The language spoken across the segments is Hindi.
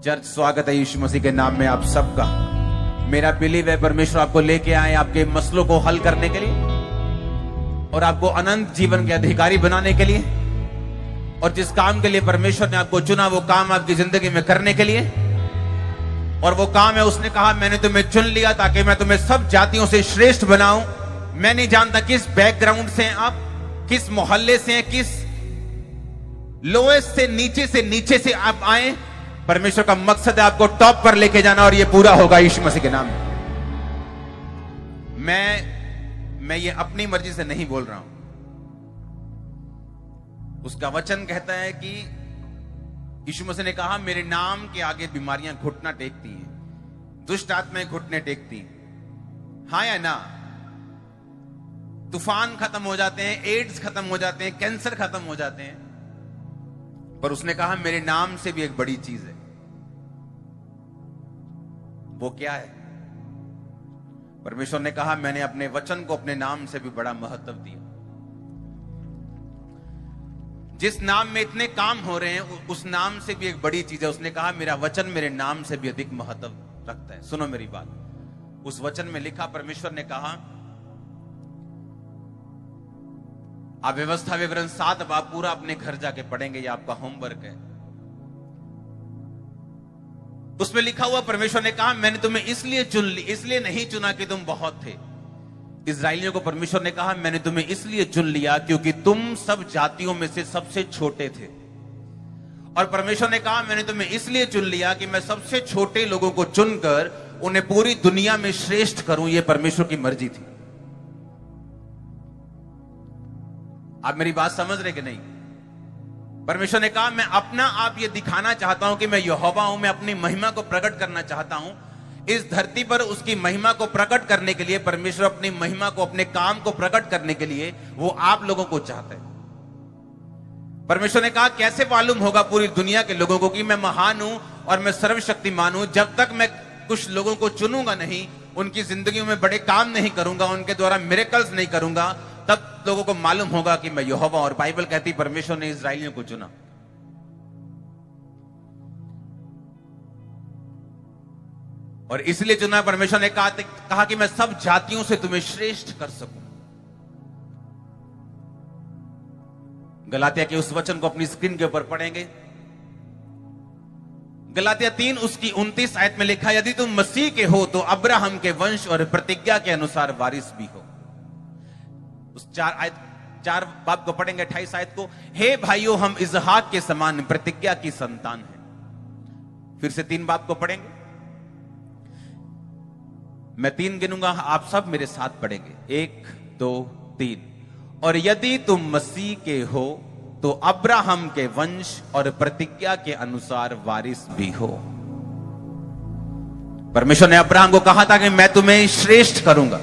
चर्च, स्वागत है यीशु मसीह के नाम में आप सबका। मेरा बिलीव है परमेश्वर आपको लेके आए आपके मसलों को हल करने के लिए और आपको अनंत जीवन के अधिकारी बनाने के लिए, और जिस काम के लिए परमेश्वर ने आपको चुना वो काम आपकी जिंदगी में करने के लिए। और वो काम है, उसने कहा मैंने तुम्हें चुन लिया ताकि मैं तुम्हें सब जातियों से श्रेष्ठ बनाऊं। मैं नहीं जानता किस बैकग्राउंड से हैं आप, किस मोहल्ले से हैं, किस लोएस्ट से नीचे से आप आए। परमेश्वर का मकसद है आपको टॉप पर लेके जाना, और ये पूरा होगा यीशु मसीह के नाम में। मैं ये अपनी मर्जी से नहीं बोल रहा हूं। उसका वचन कहता है कि यीशु मसीह ने कहा मेरे नाम के आगे बीमारियां घुटना टेकती हैं, दुष्ट आत्माएं घुटने टेकती हैं। हाँ या ना? तूफान खत्म हो जाते हैं, एड्स खत्म हो जाते हैं, कैंसर खत्म हो जाते हैं, पर उसने कहा मेरे नाम से भी एक बड़ी चीज है। वो क्या है? परमेश्वर ने कहा मैंने अपने वचन को अपने नाम से भी बड़ा महत्व दिया। जिस नाम में इतने काम हो रहे हैं उस नाम से भी एक बड़ी चीज है। उसने कहा मेरा वचन मेरे नाम से भी अधिक महत्व रखता है। सुनो मेरी बात, उस वचन में लिखा, परमेश्वर ने कहा आप व्यवस्था विवरण 7 अब आप पूरा अपने घर जाके पढ़ेंगे, ये आपका होमवर्क है। उसमें लिखा हुआ, परमेश्वर ने कहा मैंने तुम्हें इसलिए नहीं चुना कि तुम बहुत थे। इस्राएलियों को परमेश्वर ने कहा मैंने तुम्हें इसलिए चुन लिया क्योंकि तुम सब जातियों में से सबसे छोटे थे। और परमेश्वर ने कहा मैंने तुम्हें इसलिए चुन लिया कि मैं सबसे छोटे लोगों को चुनकर उन्हें पूरी दुनिया में श्रेष्ठ करूं। यह परमेश्वर की मर्जी थी। आप मेरी बात समझ रहे कि नहीं? परमेश्वर ने कहा मैं अपना आप ये दिखाना चाहता हूं कि मैं यहोवा हूं, मैं अपनी महिमा को प्रकट करना चाहता हूं इस धरती पर। उसकी महिमा को प्रकट करने के लिए परमेश्वर अपनी महिमा को, अपने काम को प्रकट करने के लिए वो आप लोगों को चाहता है। परमेश्वर ने कहा कैसे मालूम होगा पूरी दुनिया के लोगों को कि मैं महान हूं और मैं सर्वशक्तिमान हूं? जब तक मैं कुछ लोगों को चुनूंगा नहीं, उनकी जिंदगियों में बड़े काम नहीं करूंगा, उनके द्वारा मिरेकल्स नहीं करूंगा, तब लोगों को मालूम होगा कि मैं यहोवा। और बाइबल कहती परमेश्वर ने इस्राएलियों को चुना। और इसलिए चुना परमेश्वर ने कहा कि मैं सब जातियों से तुम्हें श्रेष्ठ कर सकूं। गलातिया के उस वचन को अपनी स्क्रीन के ऊपर पढ़ेंगे। गलातिया 3 उसकी 29 आयत में लिखा, यदि तुम मसीह के हो तो अब्राहम के वंश और प्रतिज्ञा के अनुसार वारिस भी हो। उस 4 बाब को पढ़ेंगे, 28 आयत को, हे भाइयों हम इजहाक के समान प्रतिज्ञा की संतान हैं। फिर से 3 बाब को पढ़ेंगे। मैं 3 गिनूंगा, आप सब मेरे साथ पढ़ेंगे। 1 2 3। और यदि तुम मसीह के हो तो अब्राहम के वंश और प्रतिज्ञा के अनुसार वारिस भी हो। परमेश्वर ने अब्राहम को कहा था कि मैं तुम्हें श्रेष्ठ करूंगा,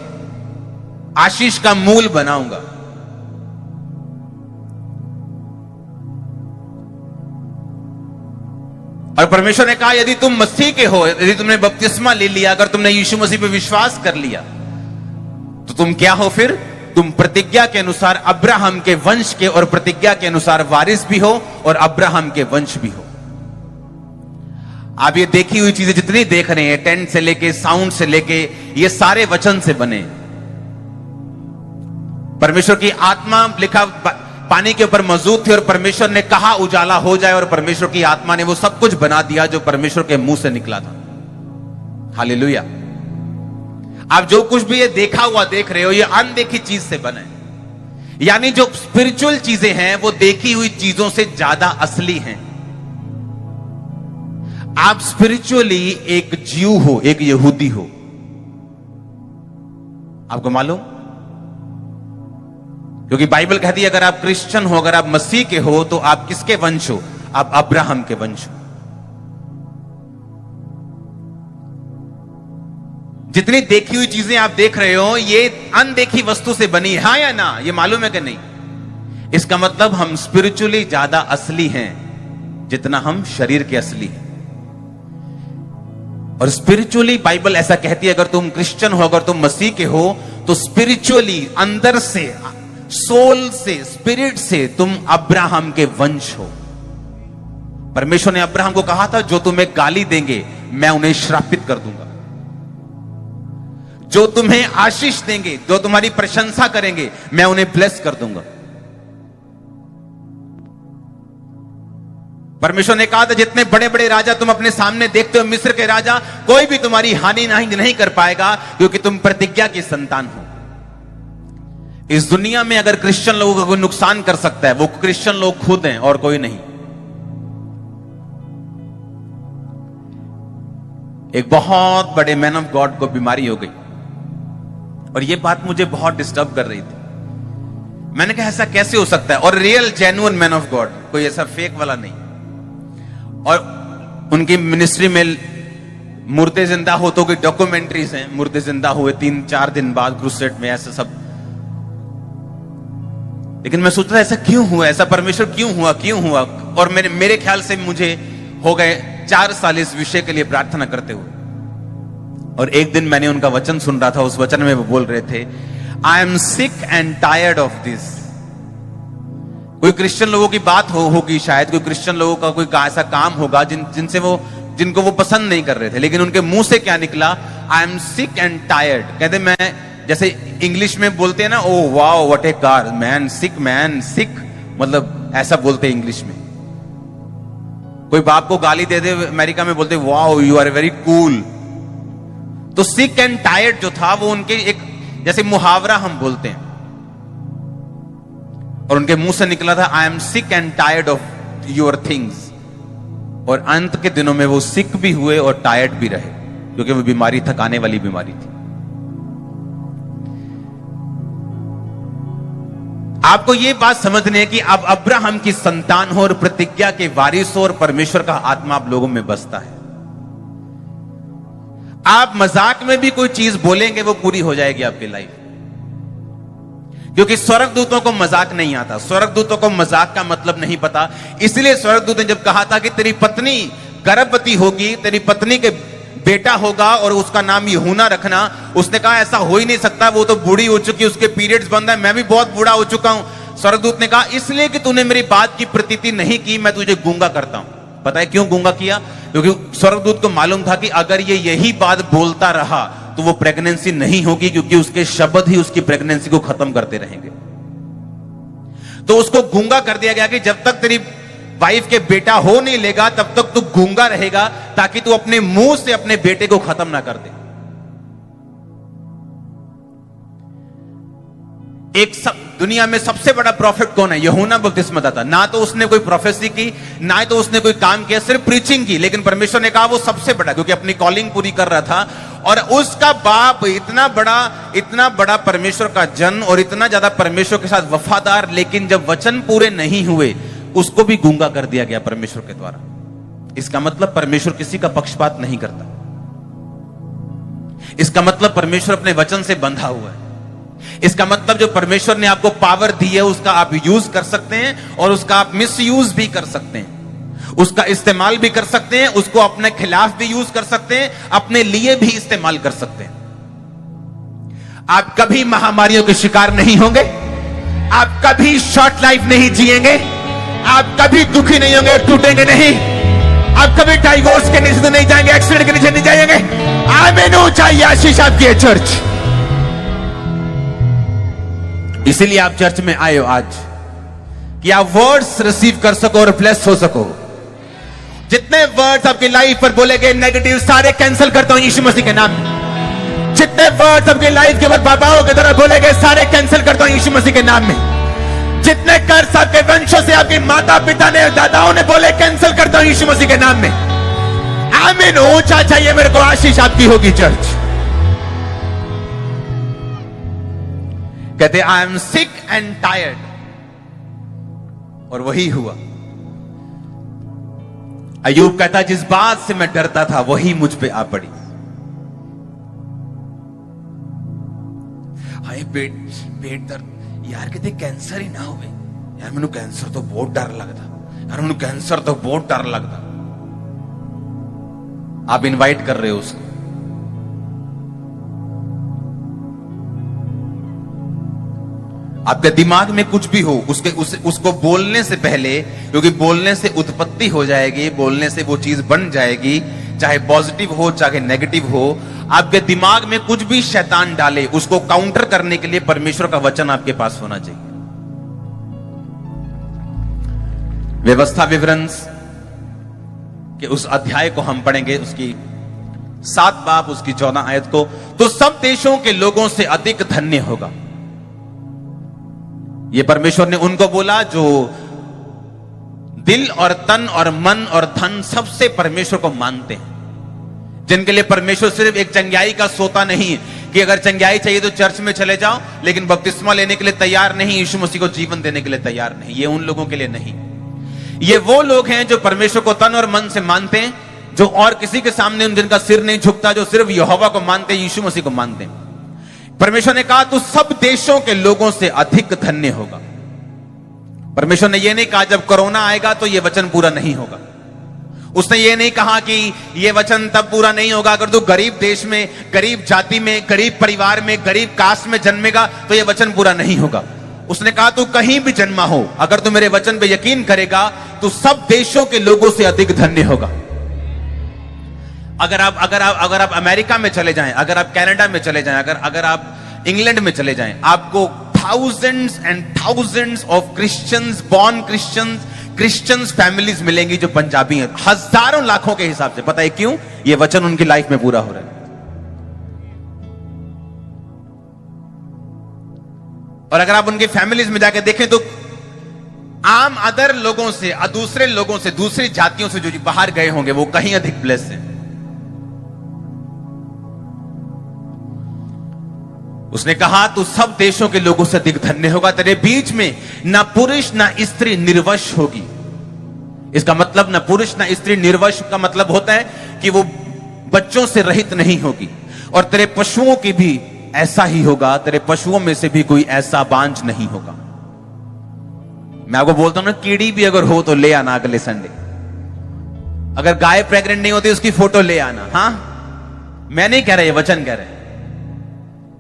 आशीष का मूल बनाऊंगा। और परमेश्वर ने कहा यदि तुम मसीह के हो, यदि तुमने बपतिस्मा ले लिया, अगर तुमने यीशु मसीह पे विश्वास कर लिया, तो तुम क्या हो? फिर तुम प्रतिज्ञा के अनुसार अब्राहम के वंश के और प्रतिज्ञा के अनुसार वारिस भी हो और अब्राहम के वंश भी हो। आप ये देखी हुई चीजें जितनी देख रहे हैं, टेंट से लेके, साउंड से लेके, ये सारे वचन से बने। परमेश्वर की आत्मा, लिखा, पानी के ऊपर मौजूद थी और परमेश्वर ने कहा उजाला हो जाए, और परमेश्वर की आत्मा ने वो सब कुछ बना दिया जो परमेश्वर के मुंह से निकला था। हालेलुया। आप जो कुछ भी ये देखा हुआ देख रहे हो, ये अनदेखी चीज से बना है। यानी जो स्पिरिचुअल चीजें हैं वो देखी हुई चीजों से ज्यादा असली हैं। आप स्पिरिचुअली एक ज्यू हो, एक यहूदी हो। आपको मालूम? क्योंकि बाइबल कहती है अगर आप क्रिश्चियन हो, अगर आप मसीह के हो, तो आप किसके वंश हो? आप अब्राहम के वंश हो। जितनी देखी हुई चीजें आप देख रहे हो ये अनदेखी वस्तु से बनी है। हाँ या ना? ये मालूम है कि नहीं? इसका मतलब हम स्पिरिचुअली ज्यादा असली हैं जितना हम शरीर के असली हैं। और स्पिरिचुअली बाइबल ऐसा कहती है अगर तुम क्रिश्चियन हो, अगर तुम मसीह के हो, तो स्पिरिचुअली अंदर से, सोल से, स्पिरिट से तुम अब्राहम के वंश हो। परमेश्वर ने अब्राहम को कहा था, जो तुम्हें गाली देंगे मैं उन्हें श्रापित कर दूंगा, जो तुम्हें आशीष देंगे, जो तुम्हारी प्रशंसा करेंगे, मैं उन्हें ब्लेस कर दूंगा। परमेश्वर ने कहा था, जितने बड़े बड़े राजा तुम अपने सामने देखते हो, मिस्र के राजा, कोई भी तुम्हारी हानि नहीं कर पाएगा, क्योंकि तुम प्रतिज्ञा की संतान हो। इस दुनिया में अगर क्रिश्चियन लोगों का कोई नुकसान कर सकता है, वो क्रिश्चियन लोग खुद हैं और कोई नहीं। एक बहुत बड़े मैन ऑफ गॉड को बीमारी हो गई, और ये बात मुझे बहुत डिस्टर्ब कर रही थी। मैंने कहा ऐसा कैसे हो सकता है? और real genuine man of God, कोई ऐसा फेक वाला नहीं। और उनकी मिनिस्ट्री में मुर्दे जिंदा होतों की डॉक्यूमेंट्रीज हैं, मुर्दे जिंदा हुए 3-4 दिन बाद क्रूसेड में, ऐसा सब। लेकिन मैं सोच रहा ऐसा क्यों हुआ, ऐसा परमेश्वर क्यों हुआ? और मेरे ख्याल से मुझे हो गए 4 साल इस विषय के लिए प्रार्थना करते हुए। और एक दिन मैंने उनका वचन सुन रहा था, उस वचन में वो बोल रहे थे, आई am sick and tired of this. कोई क्रिश्चियन लोगों की बात होगी शायद, कोई क्रिश्चियन लोगों का कोई ऐसा काम होगा जिनको वो पसंद नहीं कर रहे थे, लेकिन उनके मुंह से क्या निकला? I am sick and tired. कहते मैं, जैसे इंग्लिश में बोलते हैं ना, oh wow what a car, man sick, मतलब ऐसा बोलते हैं इंग्लिश में। कोई बाप को गाली दे दे अमेरिका में बोलते wow you are very cool. तो सिक एंड टायर्ड जो था वो उनके एक जैसे मुहावरा हम बोलते हैं, और उनके मुंह से निकला था, आई am sick and tired of your things. और अंत के दिनों में वो सिक भी हुए और टायर्ड भी रहे, क्योंकि वो बीमारी थकाने वाली बीमारी थी। आपको यह बात समझनी है कि अब अब्राहम की संतान हो और प्रतिज्ञा के वारिस हो, और परमेश्वर का आत्मा आप लोगों में बसता है। आप मजाक में भी कोई चीज बोलेंगे वो पूरी हो जाएगी आपकी लाइफ, क्योंकि स्वर्गदूतों को मजाक नहीं आता, स्वर्गदूतों को मजाक का मतलब नहीं पता। इसलिए स्वर्गदूत ने जब कहा था कि तेरी पत्नी गर्भवती होगी, तेरी पत्नी के बेटा होगा और उसका नाम यूहन्ना रखना, उसने कहा ऐसा हो ही नहीं सकता, वो तो बूढ़ी हो चुकी, उसके पीरियड्स बंद है, मैं भी बहुत बूढ़ा हो चुका हूं। स्वर्गदूत ने कहा इसलिए कि तूने मेरी बात की प्रतीति नहीं की, मैं तुझे गूंगा करता हूं। पता है क्यों गूंगा किया? क्योंकि स्वर्गदूत को मालूम था कि अगर ये यही बात बोलता रहा तो वो प्रेगनेंसी नहीं होगी, क्योंकि उसके शब्द ही उसकी प्रेगनेंसी को खत्म करते रहेंगे। तो उसको गूंगा कर दिया गया कि जब तक तेरी वाइफ के बेटा हो नहीं लेगा तब तक तू गूंगा रहेगा, ताकि तू अपने मुंह से अपने बेटे को खत्म ना कर दे। दुनिया में सबसे बड़ा प्रॉफिट कौन है? यूहन्ना बपतिस्मदाता। ना तो उसने कोई प्रोफेसी की, ना तो उसने कोई काम किया, सिर्फ प्रीचिंग की, लेकिन परमेश्वर ने कहा वो सबसे बड़ा, क्योंकि अपनी कॉलिंग पूरी कर रहा था। और उसका बाप इतना बड़ा परमेश्वर का जन और इतना ज्यादा परमेश्वर के साथ वफादार, लेकिन जब वचन पूरे नहीं हुए उसको भी गूंगा कर दिया गया परमेश्वर के द्वारा। इसका मतलब परमेश्वर किसी का पक्षपात नहीं करता। इसका मतलब परमेश्वर अपने वचन से बंधा हुआ है। इसका मतलब जो परमेश्वर ने आपको पावर दी है उसका आप यूज कर सकते हैं, और उसका आप मिस यूज भी कर सकते हैं, उसका इस्तेमाल भी कर सकते हैं, उसको अपने खिलाफ भी यूज कर सकते हैं, अपने लिए भी इस्तेमाल कर सकते हैं। आप कभी महामारियों के शिकार नहीं होंगे, आप कभी शॉर्ट लाइफ नहीं जिएंगे, आप कभी दुखी नहीं होंगे, टूटेंगे नहीं, आप कभी डाइवोर्स के नीचे नहीं जाएंगे, एक्सीडेंट के नीचे नहीं जाएंगे। आमीन हो, चाहिए आशीष आपकी है चर्च। इसीलिए आप चर्च में आए हो आज, कि आप वर्ड्स रिसीव कर सको और ब्लेस हो सको। जितने वर्ड्स आपकी लाइफ पर बोले गए नेगेटिव, सारे कैंसिल करता हूं यीशु मसीह के नाम में। जितने वर्ड्स आपकी लाइफ के बाद बाबाओं के द्वारा बोले गए, सारे कैंसिल करता हूं यीशु मसीह के नाम में। जितने कर्ज आपके वंशों से आपके माता पिता ने, दादाओं ने बोले, कैंसिल करता हूं यीशु मसीह के नाम में। आमीन। ऊंचा चाहिए मेरे को, आशीष आपकी होगी चर्च। कहते आई एम सिक एंड टायर्ड, और वही हुआ। अय्यूब कहता जिस बात से मैं डरता था वही मुझ पे आ पड़ी। हाय पेट दर्द यार, कहते कैंसर ही ना होवे यार, मैनू कैंसर तो बहुत डर लगता यार, मैनू कैंसर तो बहुत डर लगता। आप इनवाइट कर रहे हो उसको। आपके दिमाग में कुछ भी हो उसको बोलने से पहले, क्योंकि बोलने से उत्पत्ति हो जाएगी, बोलने से वो चीज बन जाएगी, चाहे पॉजिटिव हो चाहे नेगेटिव हो। आपके दिमाग में कुछ भी शैतान डाले, उसको काउंटर करने के लिए परमेश्वर का वचन आपके पास होना चाहिए। व्यवस्था विवरण के उस अध्याय को हम पढ़ेंगे, उसकी 7 बाब उसकी 14 आयत को। तो सब देशों के लोगों से अधिक धन्य होगा। ये परमेश्वर ने उनको बोला जो दिल और तन और मन और धन सबसे परमेश्वर को मानते हैं, जिनके लिए परमेश्वर सिर्फ एक चंगाई का सोता नहीं कि अगर चंगाई चाहिए तो चर्च में चले जाओ, लेकिन बपतिस्मा लेने के लिए तैयार नहीं, यीशु मसीह को जीवन देने के लिए तैयार नहीं। ये उन लोगों के लिए नहीं। ये वो लोग हैं जो परमेश्वर को तन और मन से मानते हैं, जो और किसी के सामने जिनका सिर नहीं झुकता, जो सिर्फ यहोवा को मानते हैं, यीशु मसीह को मानते हैं। परमेश्वर ने कहा तू सब देशों के लोगों से अधिक धन्य होगा। परमेश्वर ने यह नहीं कहा जब कोरोना आएगा तो यह वचन पूरा नहीं होगा। उसने ये नहीं कहा कि यह वचन तब पूरा नहीं होगा अगर तू गरीब देश में, गरीब जाति में, गरीब परिवार में, गरीब कास्ट में जन्मेगा तो यह वचन पूरा नहीं होगा। उसने कहा तू कहीं भी जन्मा हो, अगर तू मेरे वचन पे यकीन करेगा तो सब देशों के लोगों से अधिक धन्य होगा। अगर आप अमेरिका में चले जाएं, अगर आप कनाडा में चले जाएं, अगर आप इंग्लैंड में चले जाएं, आपको thousands and thousands of Christians, born Christians families मिलेंगी जो पंजाबी हैं, हजारों लाखों के हिसाब से। पता है क्यों? ये वचन उनकी लाइफ में पूरा हो रहा है। और अगर आप उनकी फैमिलीज में जाके देखें तो आम अदर लोगों से, दूसरे लोगों से, दूसरी जातियों से जो बाहर गए होंगे वो कहीं अधिक ब्लेस्ड हैं। उसने कहा तू सब देशों के लोगों से अधिक धन्य होगा। तेरे बीच में ना पुरुष ना स्त्री निर्वश होगी। इसका मतलब ना पुरुष ना स्त्री निर्वश का मतलब होता है कि वो बच्चों से रहित नहीं होगी। और तेरे पशुओं की भी ऐसा ही होगा, तेरे पशुओं में से भी कोई ऐसा बांझ नहीं होगा। मैं आपको बोलता हूं ना, कीड़ी भी अगर हो तो ले आना अगले संडे। अगर गाय प्रेग्नेंट नहीं होती उसकी फोटो ले आना। हां, मैं नहीं कह रहा, ये वचन कह रहे हैं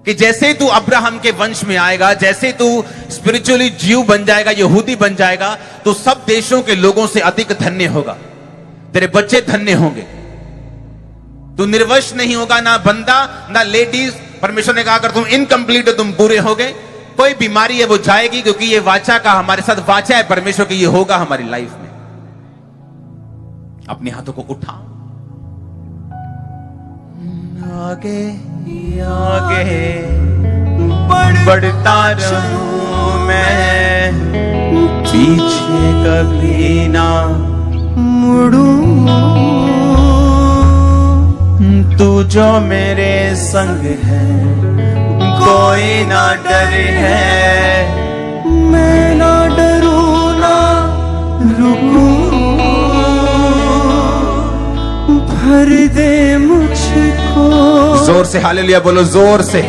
कि जैसे तू अब्राहम के वंश में आएगा, जैसे तू स्पिरिचुअली जीव बन जाएगा, यहूदी बन जाएगा, तो सब देशों के लोगों से अधिक धन्य होगा। तेरे बच्चे धन्य होंगे। तू निर्वश नहीं होगा, ना बंदा ना लेडीज। परमेश्वर ने कहा अगर तुम इनकम्प्लीट हो, तुम पूरे हो गए। कोई बीमारी है वो जाएगी, क्योंकि ये वाचा का हमारे साथ वाचा है परमेश्वर की, ये होगा हमारी लाइफ में। अपने हाथों को उठा, आगे आगे बढ़ता रहूं मैं, पीछे कभी ना मुड़ूं। तू जो मेरे संग है कोई ना डर है, मैं ना डरूं ना रुकूं। भर दे मुझको। जोर से हालेलुया बोलो, जोर से।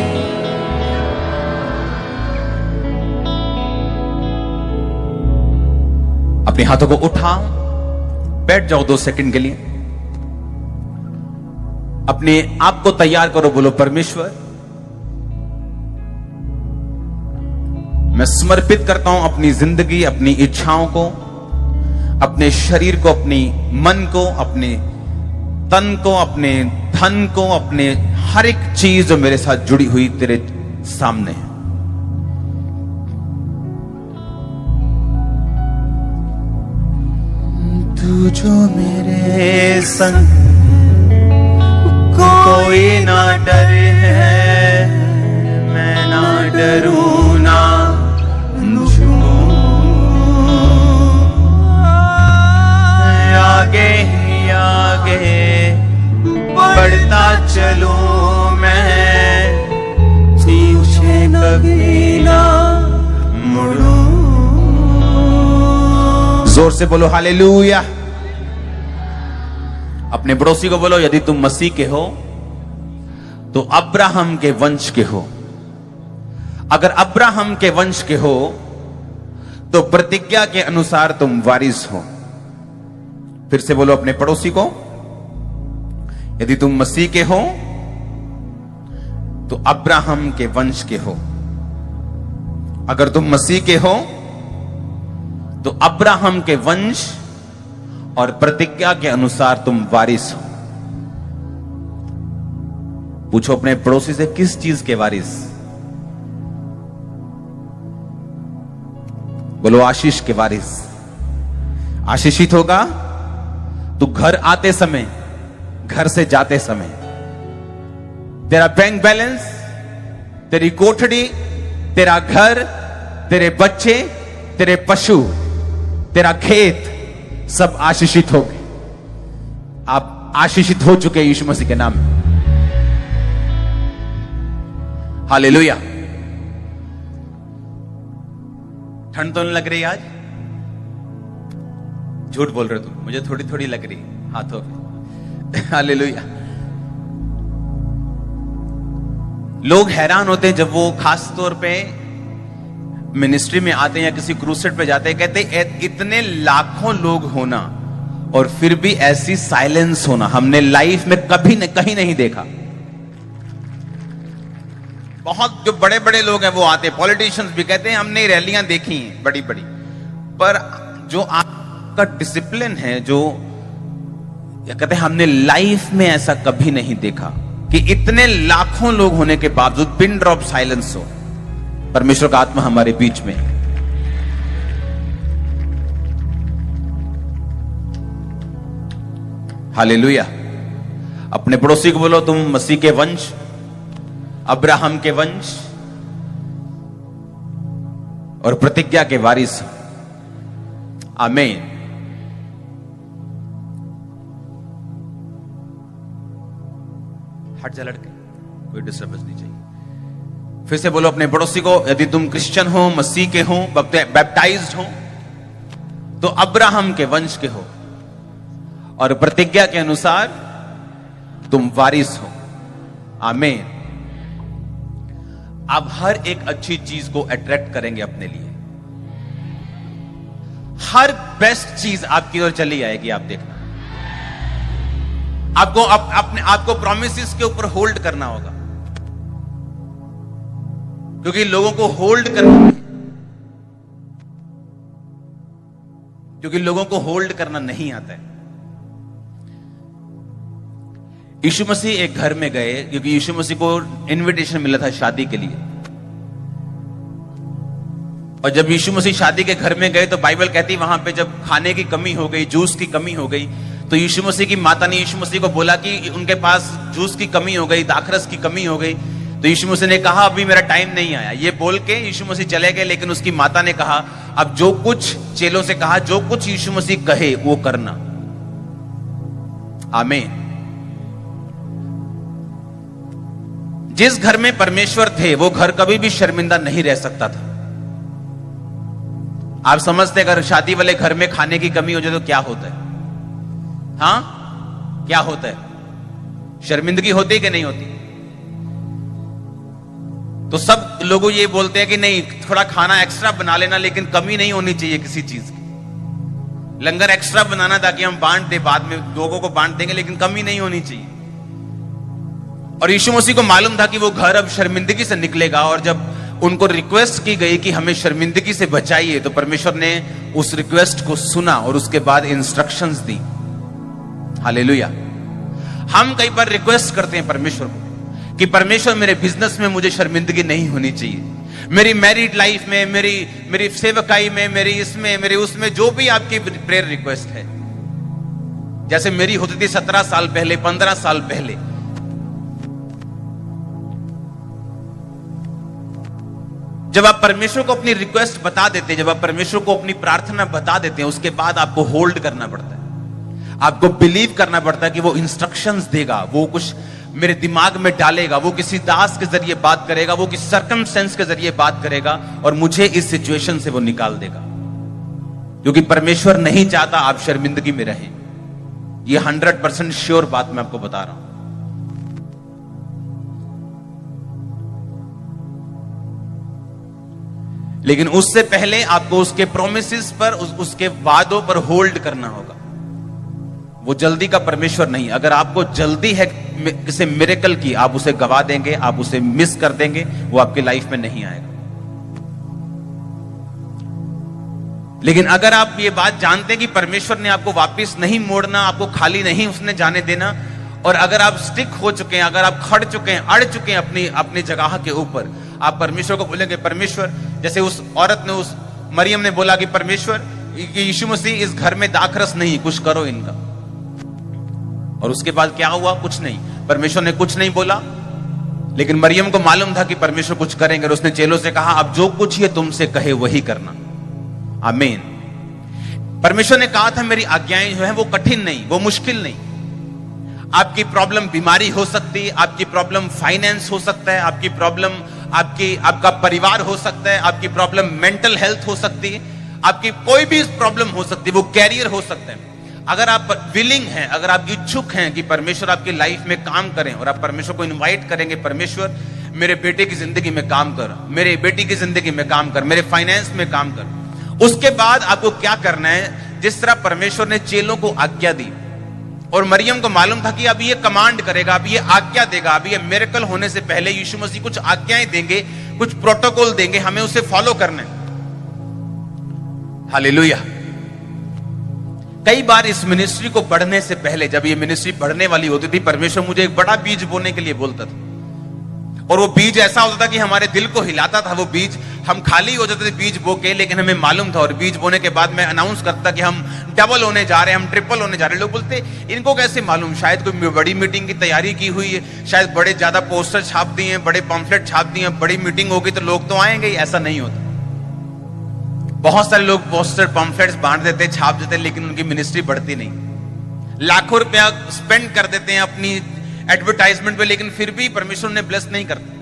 अपने हाथों को उठाओ, बैठ जाओ 2 सेकंड के लिए। अपने आप को तैयार करो, बोलो परमेश्वर मैं समर्पित करता हूं अपनी जिंदगी, अपनी इच्छाओं को, अपने शरीर को, अपनी मन को, अपने तन को, अपने धन को, अपने हर एक चीज जो मेरे साथ जुड़ी हुई तेरे सामने है। तू जो मेरे संग कोई ना डर है, मैं ना डरूं ना झूठूं। आगे ही आगे बढ़ता चलूं मैं, पीछे कभी ना मुड़ूं। जोर से बोलो हालेलुया। अपने पड़ोसी को बोलो यदि तुम मसीह के हो तो अब्राहम के वंश के हो। अगर अब्राहम के वंश के हो तो प्रतिज्ञा के अनुसार तुम वारिस हो। फिर से बोलो अपने पड़ोसी को, यदि तुम मसीह के हो तो अब्राहम के वंश के हो। अगर तुम मसीह के हो तो अब्राहम के वंश और प्रतिज्ञा के अनुसार तुम वारिस हो। पूछो अपने पड़ोसी से, किस चीज के वारिस? बोलो आशीष के वारिस। आशीषित होगा तो घर आते समय, घर से जाते समय, तेरा बैंक बैलेंस, तेरी कोठड़ी, तेरा घर, तेरे बच्चे, तेरे पशु, तेरा खेत, सब आशीषित हो गए। आप आशीषित हो चुके यीशु मसीह के नाम में। हालेलुया। ठंड तो नहीं लग रही आज? झूठ बोल रहे तुम, मुझे थोड़ी थोड़ी लग रही हाथों पे। हालेलुया। लोग हैरान होते हैं जब वो खास तौर पे मिनिस्ट्री में आते हैं या किसी क्रूसेड पे जाते हैं, कहते हैं इतने लाखों लोग होना और फिर भी ऐसी साइलेंस होना हमने लाइफ में कभी कहीं नहीं देखा। बहुत जो बड़े बड़े लोग हैं वो आते हैं, पॉलिटिशियंस भी कहते हैं हमने रैलियां देखी हैं बड़ी बड़ी, पर जो आपका डिसिप्लिन है, जो कहते हैं हमने लाइफ में ऐसा कभी नहीं देखा कि इतने लाखों लोग होने के बावजूद पिन ड्रॉप साइलेंस हो। परमेश्वर का आत्मा हमारे बीच में। हालेलुया। अपने पड़ोसी को बोलो, तुम मसीह के वंश, अब्राहम के वंश और प्रतिज्ञा के वारिस। आमीन। हट जा लड़के, कोई डिस्टर्बेंस नहीं चाहिए। फिर से बोलो अपने पड़ोसी को, यदि तुम क्रिश्चियन हो, मसीह के हो, बैप्टाइज्ड हो, तो अब्राहम के वंश के हो और प्रतिज्ञा के अनुसार तुम वारिस हो। आमीन। आप हर एक अच्छी चीज को अट्रैक्ट करेंगे अपने लिए। हर बेस्ट चीज आपकी ओर चली आएगी, आप देखना। आपको अपने आपको प्रॉमिसेस के ऊपर होल्ड करना होगा, क्योंकि लोगों को होल्ड करना नहीं आता है। यीशु मसीह एक घर में गए, क्योंकि यीशु मसीह को इनविटेशन मिला था शादी के लिए, और जब यीशु मसीह शादी के घर में गए तो बाइबल कहती वहां पे जब खाने की कमी हो गई, जूस की कमी हो गई, तो यीशु मसीह की माता ने यीशु मसीह को बोला कि उनके पास जूस की कमी हो गई, दाखरस की कमी हो गई। तो यीशु मसीह ने कहा अभी मेरा टाइम नहीं आया। ये बोल के यीशु मसीह चले गए, लेकिन उसकी माता ने कहा, अब जो कुछ चेलों से कहा, जो कुछ यीशु मसीह कहे वो करना। आमीन। जिस घर में परमेश्वर थे वो घर कभी भी शर्मिंदा नहीं रह सकता था। आप समझते अगर शादी वाले घर में खाने की कमी हो जाए तो क्या होता है? हाँ, क्या होता है? शर्मिंदगी होती है कि नहीं होती? तो सब लोग ये बोलते हैं कि नहीं, थोड़ा खाना एक्स्ट्रा बना लेना, लेकिन कमी नहीं होनी चाहिए किसी चीज की। लंगर एक्स्ट्रा बनाना ताकि हम बांट दे, बाद में लोगों को बांट देंगे, लेकिन कमी नहीं होनी चाहिए। और यीशु मसीह को मालूम था कि वो घर अब शर्मिंदगी से निकलेगा, और जब उनको रिक्वेस्ट की गई कि हमें शर्मिंदगी से बचाइए, तो परमेश्वर ने उस रिक्वेस्ट को सुना और उसके बाद इंस्ट्रक्शंस दी। हालेलुया। हम कई बार रिक्वेस्ट करते हैं परमेश्वर को कि परमेश्वर मेरे बिजनेस में मुझे शर्मिंदगी नहीं होनी चाहिए, मेरी मैरिड लाइफ में, मेरी सेवकाई में, मेरी इसमें, मेरे उसमें, जो भी आपकी प्रेयर रिक्वेस्ट है। जैसे मेरी होती थी 17 साल पहले, 15 साल पहले। जब आप परमेश्वर को अपनी रिक्वेस्ट बता देते हैं, जब आप परमेश्वर को अपनी प्रार्थना बता देते हैं, उसके बाद आपको होल्ड करना पड़ता है, आपको बिलीव करना पड़ता है कि वो इंस्ट्रक्शंस देगा, वो कुछ मेरे दिमाग में डालेगा, वो किसी दास के जरिए बात करेगा, वो किसी सर्कमस्टेंस के जरिए बात करेगा और मुझे इस सिचुएशन से वो निकाल देगा। क्योंकि परमेश्वर नहीं चाहता आप शर्मिंदगी में रहें। ये 100% श्योर बात मैं आपको बता रहा हूं। लेकिन उससे पहले आपको उसके प्रोमिसेस पर, उसके वादों पर होल्ड करना होगा। वो जल्दी का परमेश्वर नहीं। अगर आपको जल्दी है किसी मिरेकल की, आप उसे गवा देंगे, आप उसे मिस कर देंगे, वो आपकी लाइफ में नहीं आएगा। लेकिन अगर आप ये बात जानते हैं कि परमेश्वर ने आपको वापस नहीं मोड़ना, आपको खाली नहीं उसने जाने देना, और अगर आप स्टिक हो चुके हैं, अगर आप खड़ चुके हैं, अड़ चुके हैं अपनी अपनी जगह के ऊपर, आप परमेश्वर को बोलेंगे, परमेश्वर, जैसे उस औरत ने, उस मरियम ने बोला कि परमेश्वर, यीशु मसीह इस घर में दाखरस नहीं, कुछ करो इनका। और उसके बाद क्या हुआ? कुछ नहीं, परमेश्वर ने कुछ नहीं बोला, लेकिन मरियम को मालूम था कि परमेश्वर कुछ करेंगे, और उसने चेलों से कहा, अब जो कुछ ये तुमसे कहे वही करना। आमीन। परमेश्वर ने कहा था मेरी आज्ञाएं जो है वो कठिन नहीं, वो मुश्किल नहीं। आपकी प्रॉब्लम बीमारी हो सकती है, आपकी प्रॉब्लम फाइनेंस हो सकता है, आपकी प्रॉब्लम आपका परिवार हो सकता है, आपकी प्रॉब्लम मेंटल हेल्थ हो सकती है, आपकी कोई भी प्रॉब्लम हो सकती है, वो कैरियर हो सकता है। अगर आप विलिंग हैं, अगर आप इच्छुक हैं कि परमेश्वर आपकी लाइफ में काम करें, और आप परमेश्वर को इनवाइट करेंगे, परमेश्वर मेरे बेटे की जिंदगी में काम कर, मेरे बेटी की जिंदगी में काम कर, मेरे फाइनेंस में काम कर, उसके बाद आपको क्या करना है? जिस तरह परमेश्वर ने चेलों को आज्ञा दी, और मरियम को मालूम था कि अब ये कमांड करेगा, अब ये आज्ञा देगा, अब ये मिरेकल होने से पहले यीशु मसीह कुछ आज्ञाएं देंगे, कुछ प्रोटोकॉल देंगे, हमें उसे फॉलो करना है। हालेलुया। कई बार इस मिनिस्ट्री को बढ़ने से पहले, जब ये मिनिस्ट्री बढ़ने वाली होती थी, परमेश्वर मुझे एक बड़ा बीज बोने के लिए बोलता था, और वो बीज ऐसा होता था कि हमारे दिल को हिलाता था। वो बीज, हम खाली हो जाते थे बीज बो के, लेकिन हमें मालूम था, और बीज बोने के बाद मैं अनाउंस करता कि हम डबल होने जा रहे हैं, हम ट्रिपल होने जा रहे हैं। लोग बोलते इनको कैसे मालूम? शायद कोई बड़ी मीटिंग की तैयारी की हुई है, शायद बड़े ज्यादा पोस्टर छाप दिए हैं, बड़े पम्फलेट छाप दिए हैं, बड़ी मीटिंग होगी तो लोग तो आएंगे ही। ऐसा नहीं होता। बहुत सारे लोग पोस्टर पम्फलेट्स बांट देते, छाप देते, लेकिन उनकी मिनिस्ट्री बढ़ती नहीं। लाखों रुपया स्पेंड कर देते हैं अपनी एडवर्टाइजमेंट पे, लेकिन फिर भी परमेश्वर ने ब्लेस नहीं करते।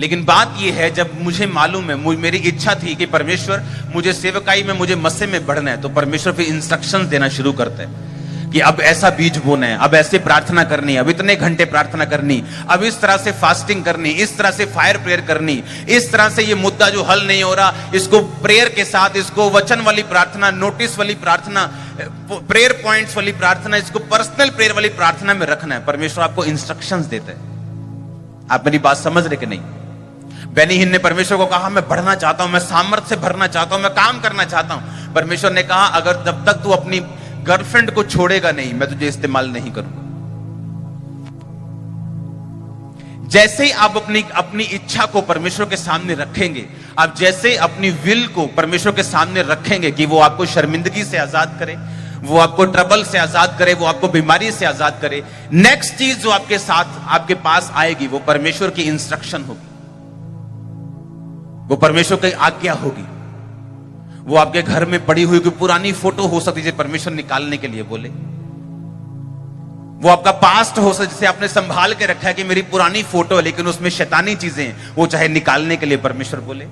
लेकिन बात यह है, जब मुझे मालूम है, मेरी इच्छा थी कि परमेश्वर मुझे सेवकाई में, मुझे मस्से में बढ़ना है, तो परमेश्वर फिर इंस्ट्रक्शंस देना शुरू करते हैं कि अब ऐसा बीज बोना है, अब ऐसे प्रार्थना करनी, अब इतने घंटे प्रार्थना करनी, अब इस तरह से फास्टिंग करनी, इस तरह से फायर प्रेयर करनी, इस तरह से ये मुद्दा जो हल नहीं हो रहा, इसको प्रेयर के साथ, इसको वचन वाली प्रार्थना, नोटिस वाली प्रार्थना, प्रेयर पॉइंट्स वाली प्रार्थना, इसको पर्सनल प्रेयर वाली प्रार्थना में रखना है। परमेश्वर आपको इंस्ट्रक्शंस देते हैं। आप मेरी बात समझ रहे कि नहीं? बेनी हिन ने परमेश्वर को कहा, मैं बढ़ना चाहता हूं, मैं सामर्थ्य से भरना चाहता हूं, मैं काम करना चाहता हूं। परमेश्वर ने कहा, अगर जब तक तू अपनी गर्लफ्रेंड को छोड़ेगा नहीं, मैं तुझे इस्तेमाल नहीं करूंगा। जैसे ही आप अपनी इच्छा को परमेश्वर के सामने रखेंगे, आप जैसे अपनी विल को परमेश्वर के सामने रखेंगे कि वो आपको शर्मिंदगी से आजाद करे, वो आपको ट्रबल से आजाद करे, वो आपको बीमारी से आजाद करे, नेक्स्ट चीज जो आपके साथ, आपके पास आएगी, वो परमेश्वर की इंस्ट्रक्शन होगी, वो परमेश्वर की आज्ञा होगी। वो आपके घर में पड़ी हुई कोई पुरानी फोटो हो सकती है, परमेश्वर निकालने के लिए बोले। वो आपका पास्ट हो सकता है, जिसे आपने संभाल के रखा है कि मेरी पुरानी फोटो है, लेकिन उसमें शैतानी चीजें हैं, वो चाहे निकालने के लिए परमेश्वर बोले।